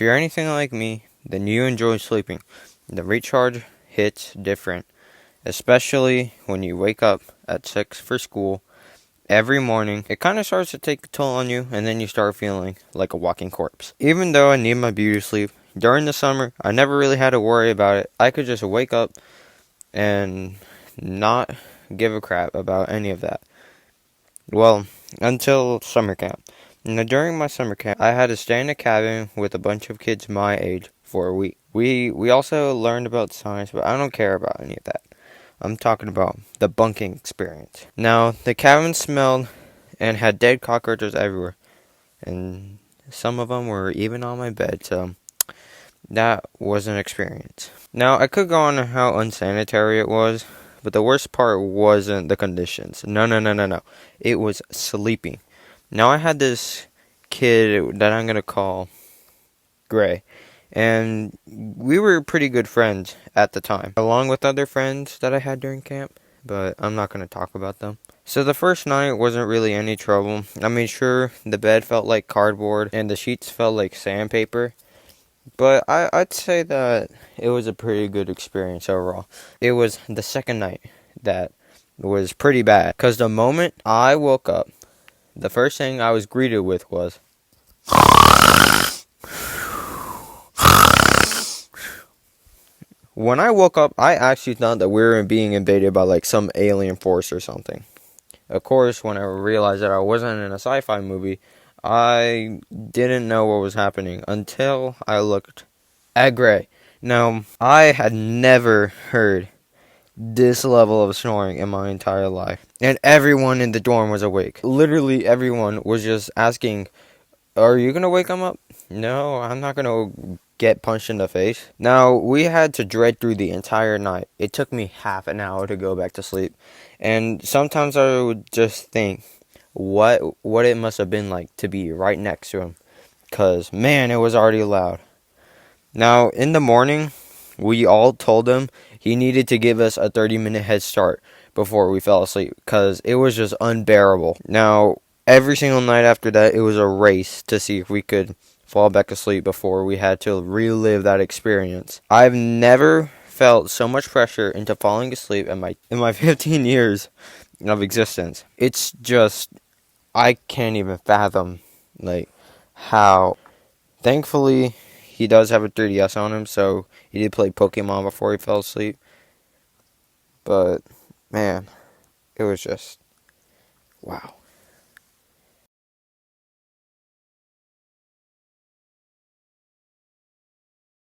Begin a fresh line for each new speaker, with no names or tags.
If you're anything like me, then you enjoy sleeping. The recharge hits different, especially when you wake up at 6 for school every morning. It kind of starts to take a toll on you, and then you start feeling like a walking corpse. Even though I need my beauty sleep, during the summer, I never really had to worry about it. I could just wake up and not give a crap about any of that. Well, until summer camp. Now, during my summer camp, I had to stay in a cabin with a bunch of kids my age for a week. We also learned about science, but I don't care about any of that. I'm talking about the bunking experience. Now, the cabin smelled and had dead cockroaches everywhere, and some of them were even on my bed, so that was an experience. Now, I could go on how unsanitary it was, but the worst part wasn't the conditions. No. It was sleeping. Now, I had this kid that I'm going to call Gray, and we were pretty good friends at the time, along with other friends that I had during camp, but I'm not going to talk about them. So the first night wasn't really any trouble. I mean, sure, the bed felt like cardboard, and the sheets felt like sandpaper, but I'd say that it was a pretty good experience overall. It was the second night that was pretty bad, because the moment I woke up, the first thing I was greeted with was, when I woke up, I actually thought that we were being invaded by like some alien force or something. Of course, when I realized that I wasn't in a sci-fi movie, I didn't know what was happening until I looked at Gray. Now, I had never heard this level of snoring in my entire life. And everyone in the dorm was awake. Literally everyone was just asking, "Are you going to wake him up?" "No, I'm not going to get punched in the face." Now, we had to dread through the entire night. It took me half an hour to go back to sleep. And sometimes I would just think what it must have been like to be right next to him. Because, man, it was already loud. Now, in the morning, we all told him he needed to give us a 30-minute head start before we fell asleep, because it was just unbearable. Now, every single night after that, it was a race to see if we could fall back asleep before we had to relive that experience. I've never felt so much pressure into falling asleep in my 15 years of existence. It's just, I can't even fathom, like, how. Thankfully, he does have a 3DS on him, so he did play Pokemon before he fell asleep. But, man, it was just, wow.